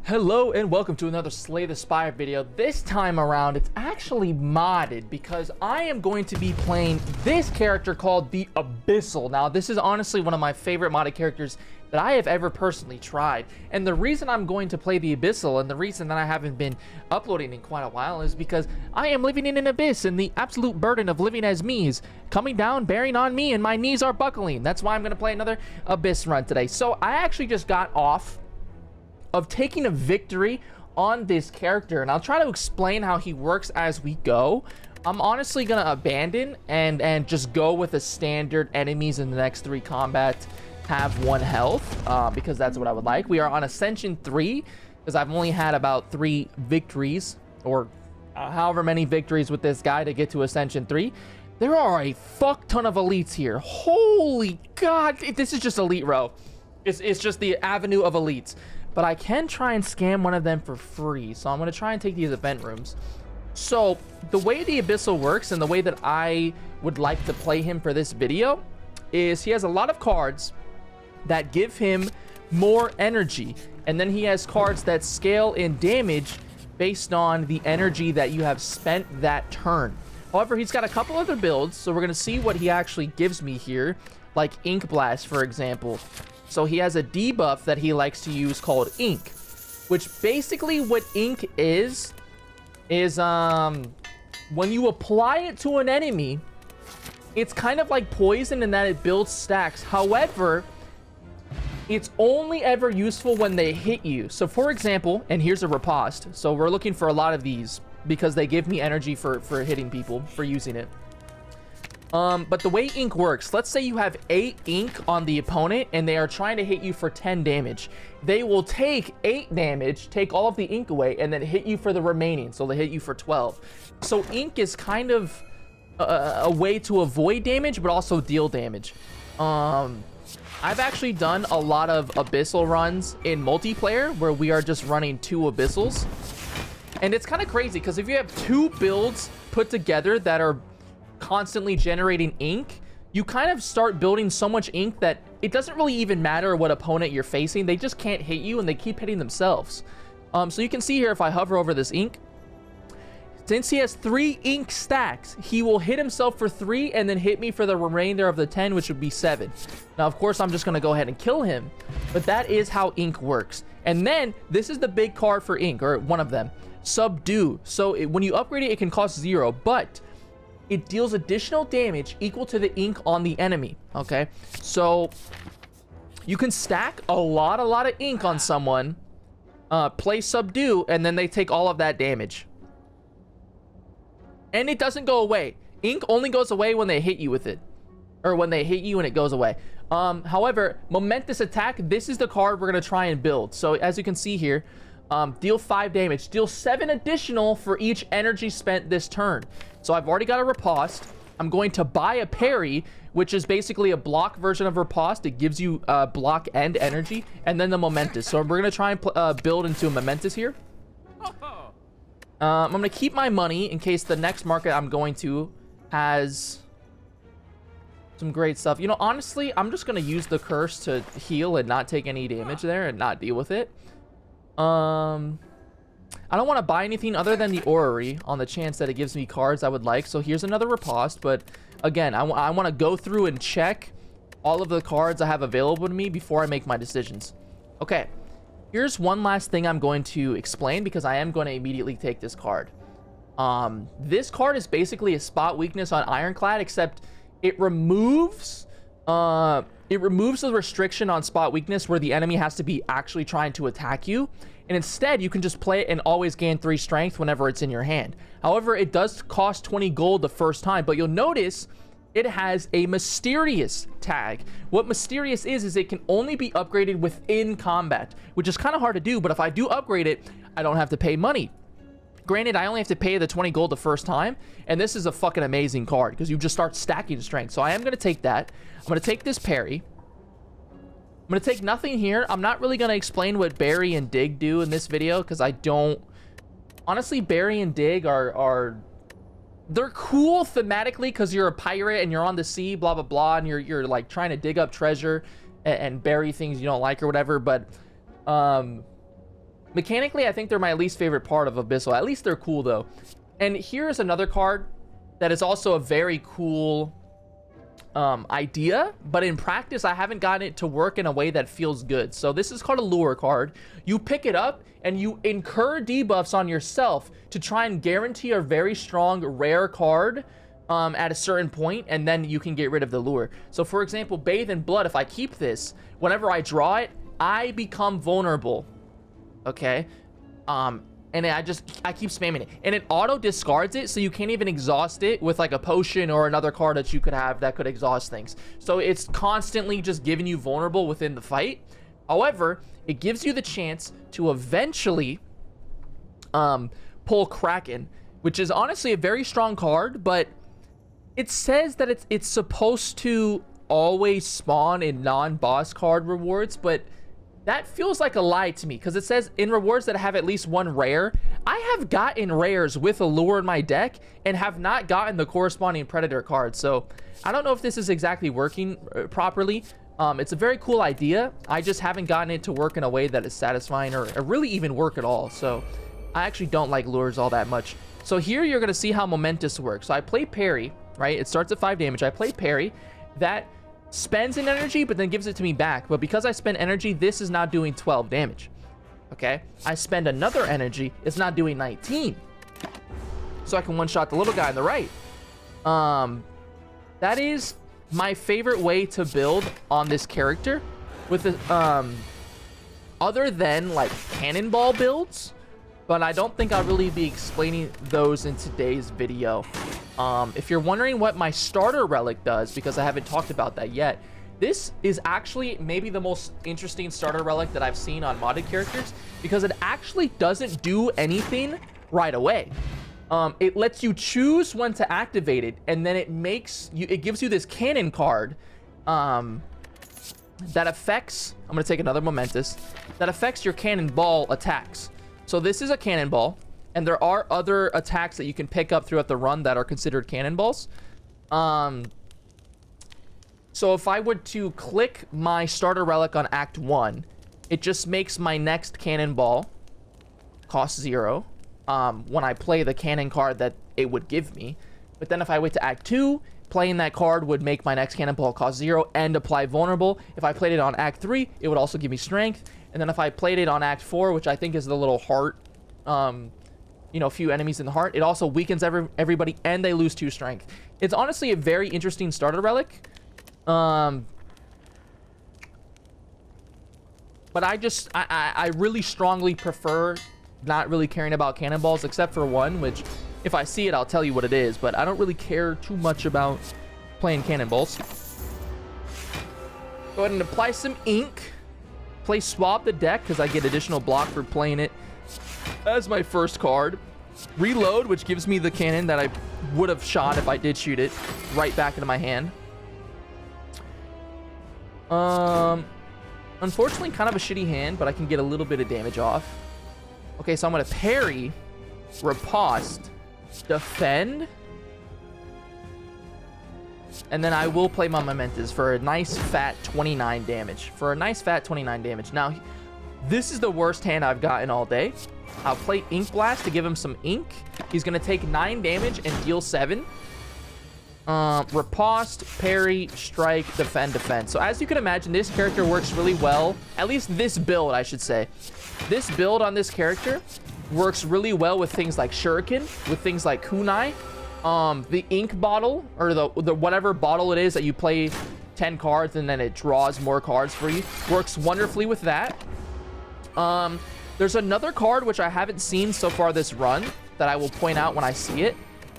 Hello and welcome to another Slay the Spire video. This time around, it's actually modded because I am going to be playing this character called the Abyssal. Now, this is honestly one of my favorite modded characters that I have ever personally tried. And the reason I'm going to play the Abyssal and the reason that I haven't been uploading in quite a while is because I am living in an abyss and the absolute burden of living as me is coming down, bearing on me, and my knees are buckling. That's why I'm going to play another Abyss run today. So I actually just got off of taking a victory on this character, and I'll try to explain how he works as we go. I'm honestly gonna abandon and just go with the standard enemies in the next 3 combats have 1 health, because that's what I would like. We are on Ascension 3 because I've only had about 3 victories, or however many victories with this guy to get to Ascension 3. There are a fuck ton of elites here. Holy god, this is just elite row. It's just the avenue of elites. But I can try and scam one of them for free. So I'm going to try and take these event rooms. So the way the Abyssal works and the way that I would like to play him for this video is he has a lot of cards that give him more energy. And then he has cards that scale in damage based on the energy that you have spent that turn. However, he's got a couple other builds. So we're going to see what he actually gives me here. Like Ink Blast, for example. So he has a debuff that he likes to use called Ink, which basically what Ink is when you apply it to an enemy, it's kind of like poison in that it builds stacks. However, it's only ever useful when they hit you. So for example, and here's a riposte. So we're looking for a lot of these because they give me energy for hitting people, for using it. But the way Ink works, let's say you have 8 Ink on the opponent and they are trying to hit you for 10 damage. They will take 8 damage, take all of the Ink away, and then hit you for the remaining. So they hit you for 12. So Ink is kind of a way to avoid damage, but also deal damage. I've actually done a lot of Abyssal runs in multiplayer where we are just running 2 Abyssals. And it's kind of crazy because if you have 2 builds put together that are constantly generating ink, you kind of start building so much ink that it doesn't really even matter what opponent you're facing. They just can't hit you and they keep hitting themselves. So you can see here, if I hover over this ink, since he has 3 ink stacks, he will hit himself for 3 and then hit me for the remainder of the 10, which would be 7. Now, of course, I'm just going to go ahead and kill him, but that is how ink works. And then this is the big card for ink, or one of them, Subdue. So when you upgrade it, it can cost 0, but it deals additional damage equal to the ink on the enemy. Okay, so you can stack a lot of ink on someone, play Subdue, and then they take all of that damage. And it doesn't go away. Ink only goes away when they hit you with it, or when they hit you and it goes away. However, Momentous Attack, this is the card we're going to try and build. So as you can see here, deal 5 damage, deal 7 additional for each energy spent this turn. So I've already got a riposte. I'm going to buy a parry, which is basically a block version of riposte. It gives you block and energy, and then the momentous. So we're going to try and build into a momentous here. I'm going to keep my money in case the next market I'm going to has some great stuff. You know, honestly, I'm just going to use the curse to heal and not take any damage there and not deal with it. I don't want to buy anything other than the orrery on the chance that it gives me cards I would like. So here's another riposte, but again, I want to go through and check all of the cards I have available to me before I make my decisions. Okay, here's one last thing I'm going to explain because I am going to immediately take this card. This card is basically a spot weakness on Ironclad, except it removes the restriction on spot weakness where the enemy has to be actually trying to attack you. And instead, you can just play it and always gain 3 strength whenever it's in your hand. However, it does cost 20 gold the first time, but you'll notice it has a mysterious tag. What mysterious is it can only be upgraded within combat, which is kind of hard to do, but if I do upgrade it, I don't have to pay money. Granted, I only have to pay the 20 gold the first time, and this is a fucking amazing card because you just start stacking strength. So I am going to take that. I'm going to take this parry. I'm going to take nothing here. I'm not really going to explain what Bury and Dig do in this video because I don't... Honestly, Bury and Dig are... They're cool thematically because you're a pirate and you're on the sea, blah, blah, blah, and you're like trying to dig up treasure and bury things you don't like or whatever, but Mechanically, I think they're my least favorite part of Abyssal. At least they're cool, though. And here's another card that is also a very cool idea, but in practice, I haven't gotten it to work in a way that feels good. So this is called a lure card. You pick it up and you incur debuffs on yourself to try and guarantee a very strong rare card at a certain point, and then you can get rid of the lure. So for example, Bathe in Blood, if I keep this, whenever I draw it, I become vulnerable. Okay? And I keep spamming it. And it auto discards it, so you can't even exhaust it with like a potion or another card that you could have that could exhaust things. So it's constantly just giving you vulnerable within the fight. However, it gives you the chance to eventually pull Kraken, which is honestly a very strong card, but it says that it's supposed to always spawn in non-boss card rewards, but that feels like a lie to me, because it says in rewards that have at least one rare. I have gotten rares with a lure in my deck and have not gotten the corresponding predator card. So I don't know if this is exactly working properly. It's a very cool idea. I just haven't gotten it to work in a way that is satisfying or really even work at all. So I actually don't like lures all that much. So here you're going to see how Momentous works. So I play Parry, right? It starts at 5 damage. I play Parry. That spends an energy, but then gives it to me back. But because I spend energy, this is now doing 12 damage. Okay? I spend another energy. It's not doing 19. So I can one-shot the little guy on the right. That is my favorite way to build on this character. With the, other than, like, cannonball builds. But I don't think I'll really be explaining those in today's video. If you're wondering what my starter relic does, because I haven't talked about that yet, this is actually maybe the most interesting starter relic that I've seen on modded characters, because it actually doesn't do anything right away. It lets you choose when to activate it, and then it gives you this cannon card that affects, I'm going to take another Momentous, that affects your cannonball attacks. So this is a cannonball, and there are other attacks that you can pick up throughout the run that are considered cannonballs. So if I were to click my starter relic on Act 1, it just makes my next cannonball cost 0 when I play the cannon card that it would give me. But then if I wait to Act 2, playing that card would make my next cannonball cost 0 and apply vulnerable. If I played it on Act 3, it would also give me strength. And then if I played it on Act 4, which I think is the little heart, you know, a few enemies in the heart, it also weakens everybody, and they lose 2 strength. It's honestly a very interesting starter relic. But I really strongly prefer not really caring about cannonballs, except for one, which if I see it, I'll tell you what it is, but I don't really care too much about playing cannonballs. Go ahead and apply some ink. Play Swap the deck, because I get additional block for playing it as my first card. Reload, which gives me the cannon that I would have shot if I did shoot it right back into my hand. Unfortunately, kind of a shitty hand, but I can get a little bit of damage off. Okay, so I'm going to parry, riposte, defend, and then I will play my Momentous for a nice fat 29 damage. Now, this is the worst hand I've gotten all day. I'll play Ink Blast to give him some ink. He's going to take 9 damage and deal 7. Riposte, parry, strike, defend. So as you can imagine, this character works really well. At least this build, I should say. This build on this character works really well with things like Shuriken, with things like Kunai. The ink bottle, or the whatever bottle it is that you play 10 cards and then it draws more cards for you, works wonderfully with that. There's another card which I haven't seen so far this run that I will point out when I see it.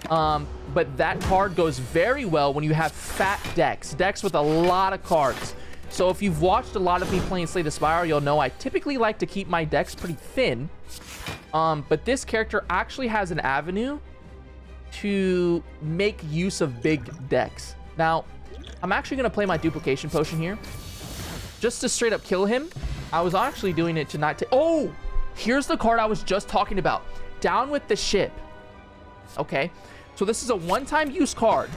But that card goes very well when you have fat decks with a lot of cards. So if you've watched a lot of me playing Slay the Spire, you'll know I typically like to keep my decks pretty thin. But this character actually has an avenue to make use of big decks. Now, I'm actually going to play my duplication potion here just to straight up kill him. I was actually doing it to not take... Oh! Here's the card I was just talking about. Down with the Ship. Okay. So this is a one-time use card.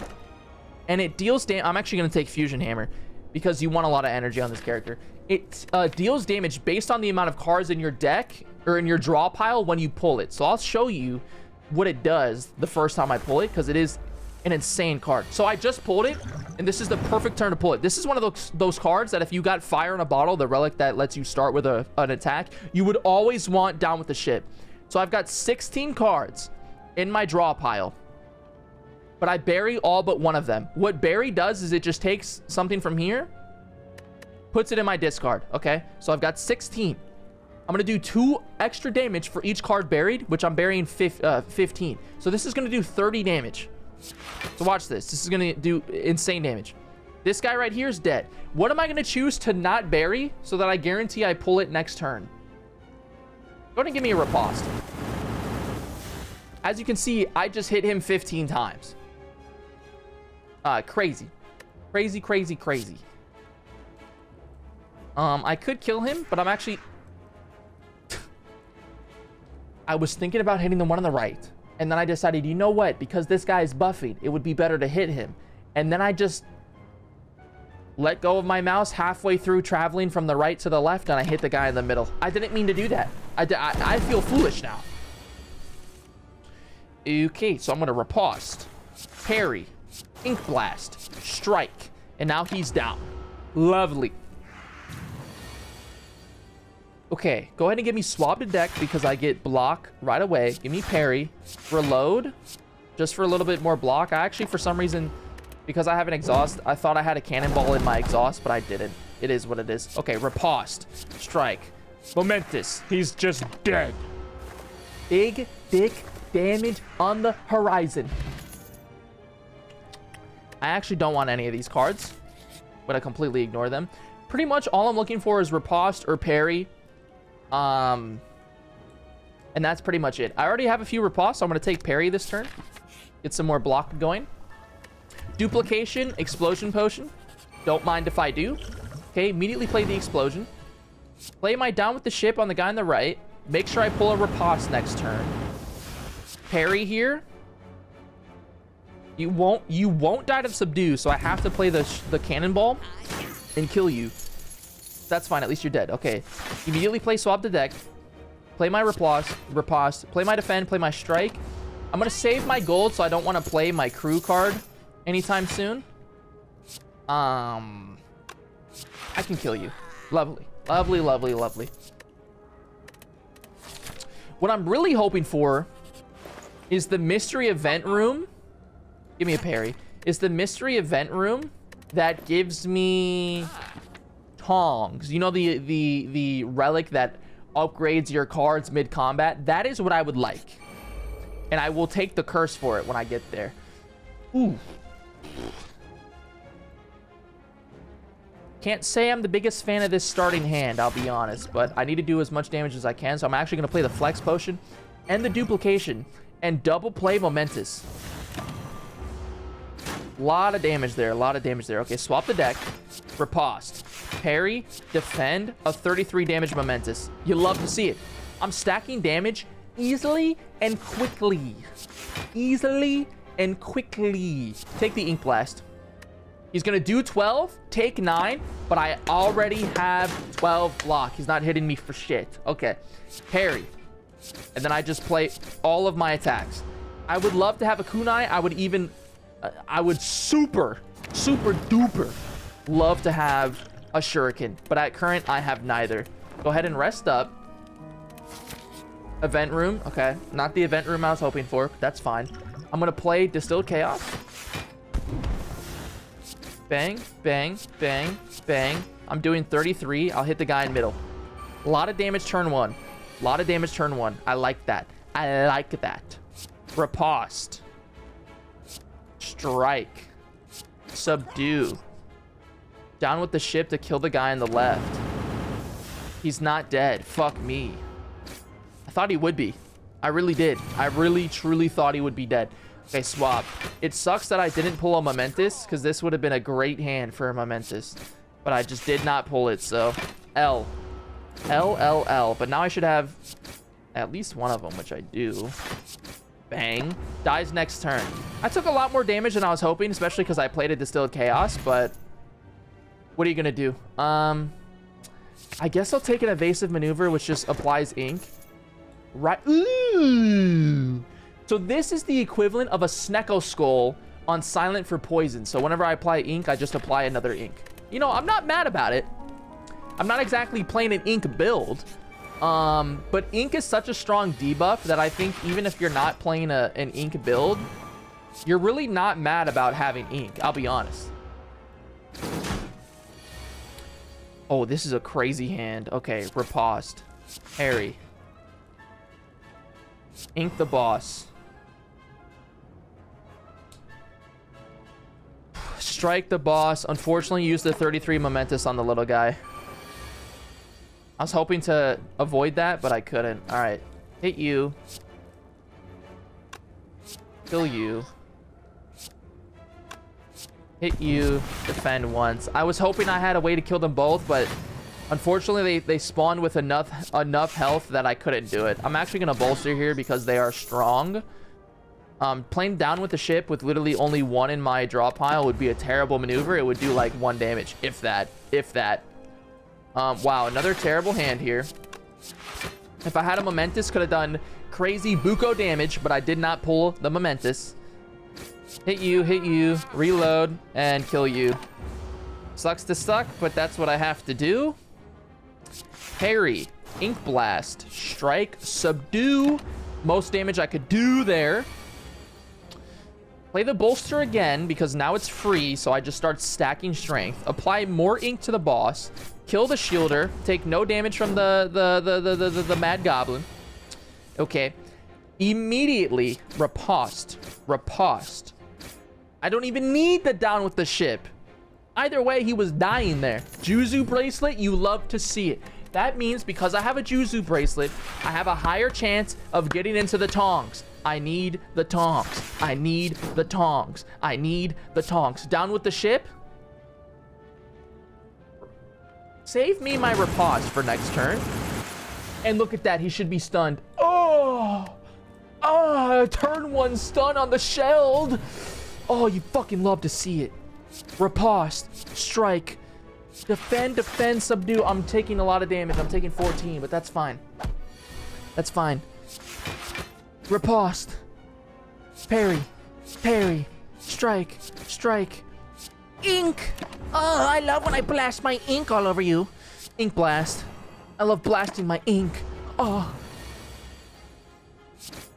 And it deals damage... I'm actually going to take Fusion Hammer because you want a lot of energy on this character. It deals damage based on the amount of cards in your deck or in your draw pile when you pull it. So I'll show you what it does the first time I pull it, because it is an insane card. So I just pulled it, and this is the perfect turn to pull it. This is one of those cards that if you got Fire in a Bottle, the relic that lets you start with an attack, you would always want Down with the Ship. So I've got 16 cards in my draw pile, but I bury all but one of them. What bury does is it just takes something from here, puts it in my discard. Okay, so I've got 16. I'm gonna do 2 extra damage for each card buried, which I'm burying 15. So this is gonna do 30 damage. So watch this. This is gonna do insane damage. This guy right here is dead. What am I gonna choose to not bury so that I guarantee I pull it next turn? Go ahead and give me a riposte. As you can see, I just hit him 15 times. Crazy. Crazy, crazy, crazy. I could kill him, but I'm actually... I was thinking about hitting the one on the right. And then I decided, you know what? Because this guy is buffing, it would be better to hit him. And then I just let go of my mouse halfway through traveling from the right to the left, and I hit the guy in the middle. I didn't mean to do that. I feel foolish now. Okay, so I'm going to riposte, parry, ink blast, strike, and now he's down. Lovely. Okay, go ahead and give me swap to deck because I get block right away. Give me parry, reload, just for a little bit more block. I actually, for some reason, because I have an exhaust, I thought I had a cannonball in my exhaust, but I didn't. It is what it is. Okay, riposte, strike, momentous. He's just dead. Big, dick damage on the horizon. I actually don't want any of these cards. I'm gonna completely ignore them. Pretty much all I'm looking for is riposte or parry. And that's pretty much it. I already have a few ripostes, so I'm going to take parry this turn. Get some more block going. Duplication, explosion potion. Don't mind if I do. Okay, immediately play the explosion. Play my Down with the Ship on the guy on the right. Make sure I pull a riposte next turn. Parry here. You won't die to subdue, so I have to play the cannonball and kill you. That's fine. At least you're dead. Okay. Immediately play swap the deck. Play my riposte. Play my defend. Play my strike. I'm going to save my gold, so I don't want to play my crew card anytime soon. I can kill you. Lovely. Lovely, lovely, lovely. What I'm really hoping for is the mystery event room. Give me a parry. Is the mystery event room that gives me... tongs, you know, the relic that upgrades your cards mid-combat. That is what I would like, and I will take the curse for it when I get there. Ooh, can't say I'm the biggest fan of this starting hand, I'll be honest, but I need to do as much damage as I can, so I'm actually going to play the flex potion and the duplication and double play momentous. Lot of damage there, a lot of damage there. Okay, swap the deck, riposte, parry, defend, a 33 damage momentous. You love to see it. I'm stacking damage easily and quickly. Easily and quickly. Take the ink blast. He's gonna do 12, take 9, but I already have 12 block. He's not hitting me for shit. Okay, parry. And then I just play all of my attacks. I would love to have a kunai. I would super duper love to have a shuriken, but at current I have neither. Go ahead and rest up. Event room. Okay, not the event room I was hoping for, but that's fine. I'm gonna play Distilled Chaos. Bang, bang, bang, bang. I'm doing 33. I'll hit the guy in middle. A lot of damage turn 1. A lot of damage turn 1. I like that. I like that. Riposte. Strike. Subdue. Down with the Ship to kill the guy on the left. He's not dead. Fuck me. I thought he would be. I really did. I really, truly thought he would be dead. Okay, swap. It sucks that I didn't pull a momentous, because this would have been a great hand for a momentous. But I just did not pull it, so... L. L, L, L. But now I should have at least one of them, which I do. Bang. Dies next turn. I took a lot more damage than I was hoping, especially because I played a Distilled Chaos, but... What are you gonna do? I guess I'll take an evasive maneuver, which just applies ink. Right. Ooh. So this is the equivalent of a Snecko Skull on silent for poison. So whenever I apply ink, I just apply another ink. You know, I'm not mad about it. I'm not exactly playing an ink build. But ink is such a strong debuff that I think even if you're not playing an ink build, you're really not mad about having ink. I'll be honest. Oh, this is a crazy hand. Okay, riposte. Harry. Ink the boss. Strike the boss. Unfortunately, use the 33 momentous on the little guy. I was hoping to avoid that, but I couldn't. All right. Hit you. Kill you. Hit you. Defend once. I was hoping I had a way to kill them both, but unfortunately, they spawned with enough health that I couldn't do it. I'm actually going to bolster here because they are strong. Playing down with the ship with literally only one in my draw pile would be a terrible maneuver. It would do like 1 damage, if that. Wow, another terrible hand here. If I had a momentous, could have done crazy buco damage, but I did not pull the momentous. Hit you, reload, and kill you. Sucks to suck, but that's what I have to do. Parry, ink blast, strike, subdue. Most damage I could do there. Play the bolster again because now it's free, so I just start stacking strength. Apply more ink to the boss. Kill the shielder. Take no damage from the mad goblin. Okay. Immediately riposte. Riposte. I don't even need the down with the ship. Either way, he was dying there. Juzu bracelet, you love to see it. That means because I have a Juzu bracelet, I have a higher chance of getting into the tongs. I need the tongs. I need the tongs. I need the tongs. Down with the ship. Save me my riposte for next turn. And look at that. He should be stunned. Oh! Oh, turn 1 stun on the shelled. Oh, you fucking love to see it. Riposte. Strike. Defend, subdue. I'm taking a lot of damage. I'm taking 14, but that's fine. That's fine. Riposte. Parry. Parry. Strike. Strike. Ink. Oh, I love when I blast my ink all over you. Ink blast. I love blasting my ink. Oh.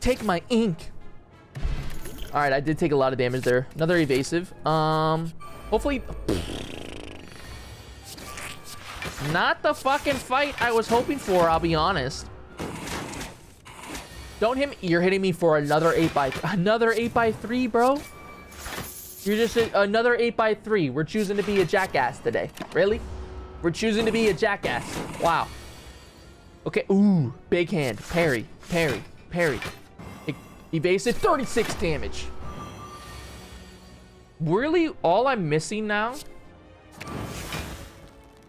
Take my ink. All right, I did take a lot of damage there. Another evasive. Hopefully... Not the fucking fight I was hoping for, I'll be honest. Don't hit me. You're hitting me for another 8x3, bro. You're just another 8x3. We're choosing to be a jackass today. Really? We're choosing to be a jackass. Wow. Okay. Ooh, big hand. Parry, parry, parry. Evasive, 36 damage. Really, all I'm missing now?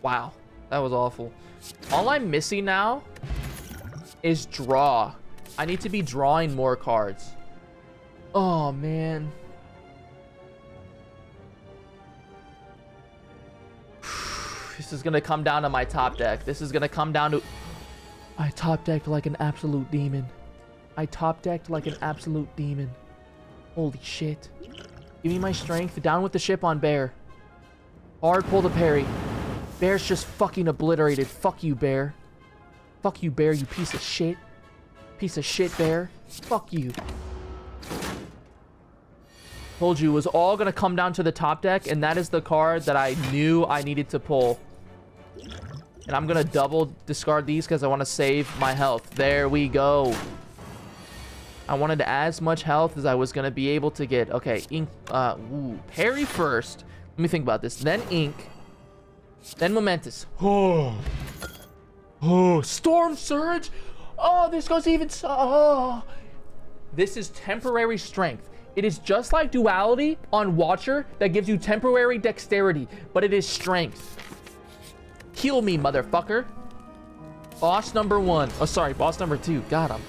Wow, that was awful. All I'm missing now is draw. I need to be drawing more cards. Oh, man. This is going to come down to my top deck. This is going to come down to... I top decked like an absolute demon. I top decked like an absolute demon. Holy shit. Give me my strength. Down with the ship on Bear. Hard pull the parry. Bear's just fucking obliterated. Fuck you, Bear. Fuck you, Bear, you piece of shit. Piece of shit, Bear. Fuck you. Told you it was all gonna come down to the top deck, and that is the card that I knew I needed to pull. And I'm gonna double discard these because I want to save my health. There we go. I wanted as much health as I was gonna be able to get. Okay, ink. Ooh, parry first. Let me think about this. Then ink. Then momentous. Oh. Oh, storm surge. Oh, this goes even. Oh. This is temporary strength. It is just like duality on Watcher that gives you temporary dexterity, but it is strength. Heal me, motherfucker. Boss number 1. Oh, sorry, boss number 2. Got him.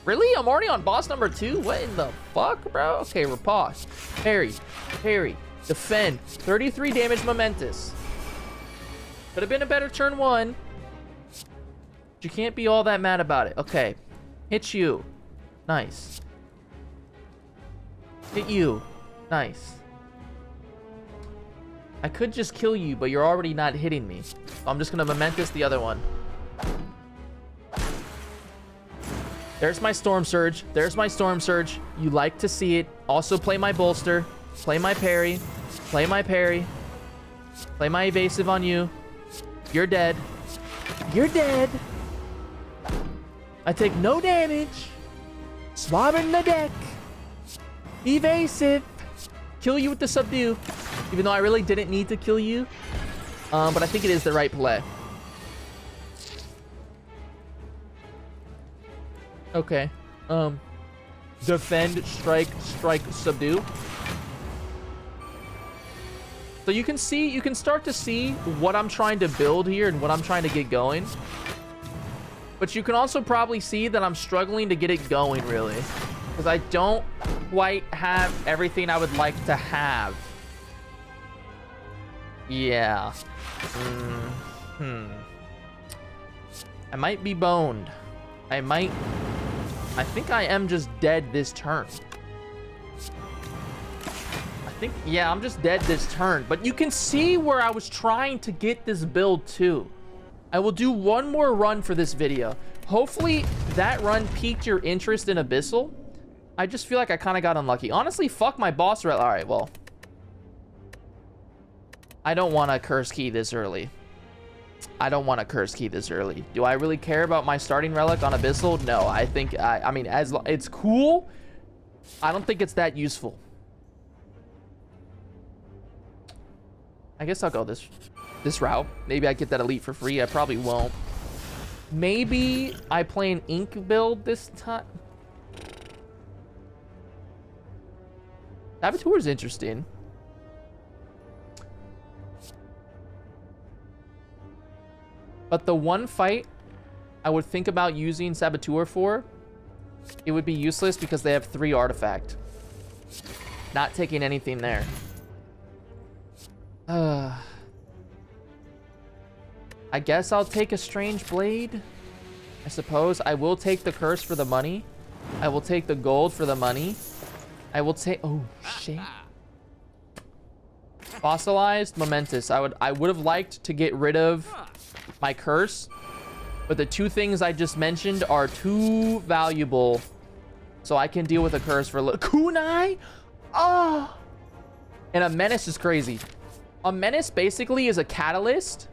Really? I'm already on boss number 2? What in the fuck, bro? Okay, riposte. Parry. Parry. Defend. 33 damage momentous. Could have been a better turn 1. But you can't be all that mad about it. Okay. Hit you. Nice. Hit you. Nice. I could just kill you, but you're already not hitting me. So I'm just gonna Momentous the other one. There's my Storm Surge. There's my Storm Surge. You like to see it. Also play my bolster. Play my parry. Play my parry. Play my evasive on you. You're dead. You're dead. I take no damage. Swabbing the deck. Evasive. Kill you with the subdue. Even though I really didn't need to kill you. But I think it is the right play. Okay. Defend, strike, strike, subdue. So you can start to see what I'm trying to build here and what I'm trying to get going. But you can also probably see that I'm struggling to get it going, really. Because I don't quite have everything I would like to have. Yeah. I might be boned. I think I am just dead this turn. Yeah, I'm just dead this turn. But you can see where I was trying to get this build to. I will do one more run for this video. Hopefully that run piqued your interest in Abyssal. I just feel like I kind of got unlucky. Honestly, fuck my boss relic. All right, well. I don't want to curse key this early. I don't want to curse key this early. Do I really care about my starting relic on Abyssal? No, I think, I mean, it's cool. I don't think it's that useful. I guess I'll go this route. Maybe I get that elite for free. I probably won't. Maybe I play an ink build this time. Saboteur is interesting. But the one fight I would think about using Saboteur for, it would be useless because they have 3 artifact. Not taking anything there. I guess I'll take a Strange Blade. I suppose I will take the curse for the money. I will take the gold for the money. I will take... Oh, shit. Fossilized, Momentous. I would have liked to get rid of my curse, but the 2 things I just mentioned are too valuable, so I can deal with a curse for a little. Kunai? Oh! And a Menace is crazy. A Menace basically is a catalyst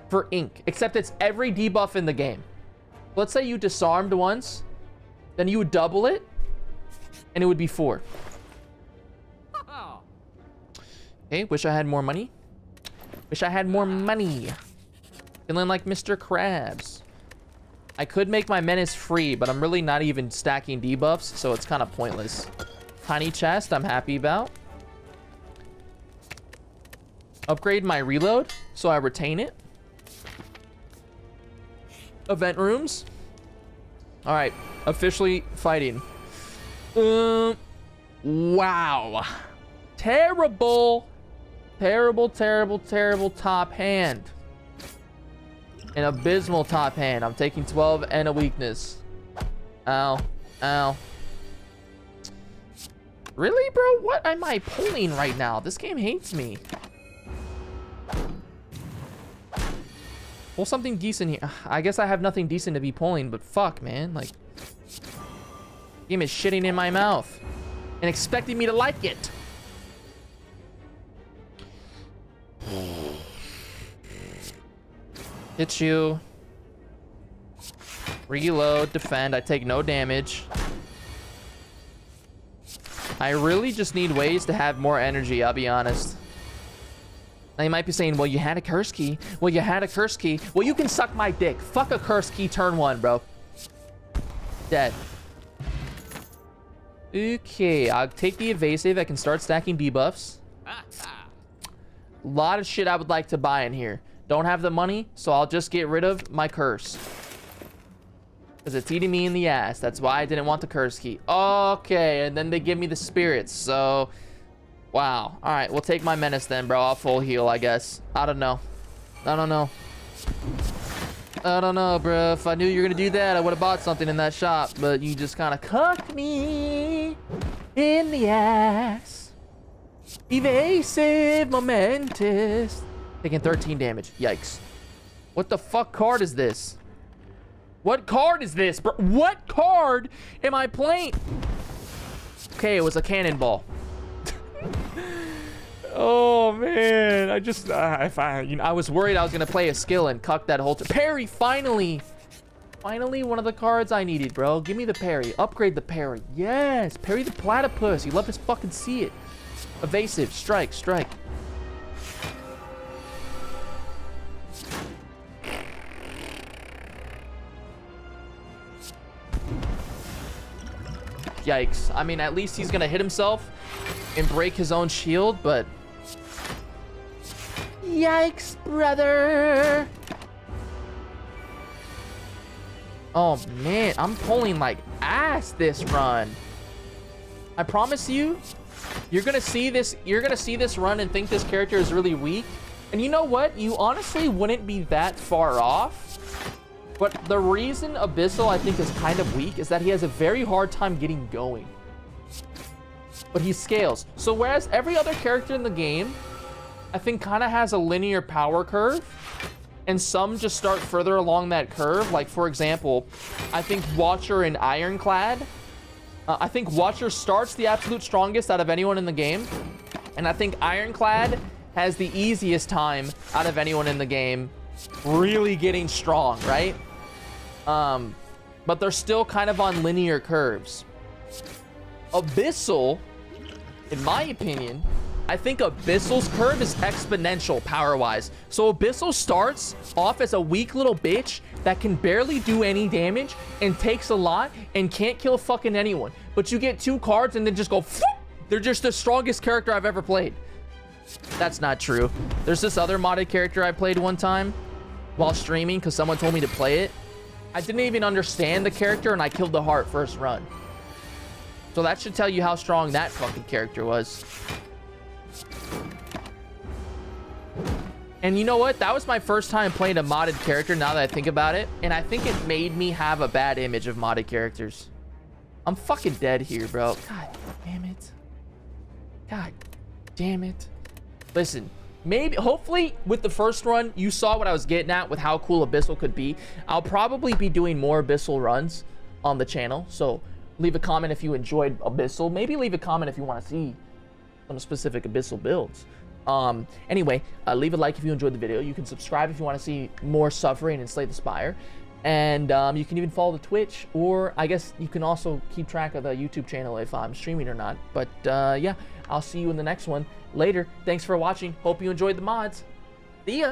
for ink, except it's every debuff in the game. Let's say you disarmed once, then you would double it, and it would be 4. Okay, wish I had more money. Wish I had more money. Feeling like Mr. Krabs. I could make my Menace free, but I'm really not even stacking debuffs, so it's kind of pointless. Tiny chest, I'm happy about. Upgrade my reload, so I retain it. Event rooms. All right, officially fighting. Wow. Terrible. Terrible, terrible, terrible top hand. An abysmal top hand. I'm taking 12 and a weakness. Ow. Ow. Really, bro? What am I pulling right now? This game hates me. Pull something decent here. I guess I have nothing decent to be pulling, but fuck, man. Like, game is shitting in my mouth and expecting me to like it. Hit you. Reload, defend. I take no damage. I really just need ways to have more energy, I'll be honest. Now you might be saying, well, you had a curse key. Well, you had a curse key. Well, you can suck my dick. Fuck a curse key turn 1, bro. Dead. Okay, I'll take the evasive. I can start stacking debuffs. A lot of shit I would like to buy in here. Don't have the money, so I'll just get rid of my curse. Because it's eating me in the ass. That's why I didn't want the curse key. Okay, and then they give me the spirits, so... Wow. Alright, we'll take my Menace then, bro. I'll full heal, I guess. I don't know. I don't know. I don't know, bro. If I knew you were gonna do that, I would have bought something in that shop. But you just kind of cucked me in the ass. Evasive, momentous. Taking 13 damage. Yikes. What the fuck card is this? What card is this, bro? What card am I playing? Okay, it was a cannonball. Oh man, I was worried I was gonna play a skill and cuck that whole parry. Finally one of the cards I needed, bro. Give me the parry. Upgrade the parry. Yes, parry the platypus. You love to fucking see it. Evasive, strike. Yikes. I mean, at least he's gonna hit himself and break his own shield, but yikes, brother. Oh man, I'm pulling like ass this run. I promise you, you're gonna see this run and think this character is really weak. And you know what? You honestly wouldn't be that far off. But the reason Abyssal, I think, is kind of weak is that he has a very hard time getting going. But he scales. So whereas every other character in the game, I think, kind of has a linear power curve, and some just start further along that curve. Like, for example, I think Watcher and Ironclad. I think Watcher starts the absolute strongest out of anyone in the game. And I think Ironclad has the easiest time out of anyone in the game really getting strong, right? But they're still kind of on linear curves. Abyssal, in my opinion, I think Abyssal's curve is exponential power-wise. So Abyssal starts off as a weak little bitch that can barely do any damage and takes a lot and can't kill fucking anyone. But you get 2 cards and then just go, they're just the strongest character I've ever played. That's not true. There's this other modded character I played one time while streaming because someone told me to play it. I didn't even understand the character and I killed the heart first run. So that should tell you how strong that fucking character was. And you know what? That was my first time playing a modded character now that I think about it. And I think it made me have a bad image of modded characters. I'm fucking dead here, bro. God damn it. God damn it. Listen. Maybe, hopefully, with the first run, you saw what I was getting at with how cool Abyssal could be. I'll probably be doing more Abyssal runs on the channel. So leave a comment if you enjoyed Abyssal. Maybe leave a comment if you want to see some specific Abyssal builds. Anyway, leave a like if you enjoyed the video. You can subscribe if you want to see more suffering and Slay the Spire. And you can even follow the Twitch, or I guess you can also keep track of the YouTube channel if I'm streaming or not. But yeah, I'll see you in the next one later. Thanks for watching. Hope you enjoyed the mods. See ya.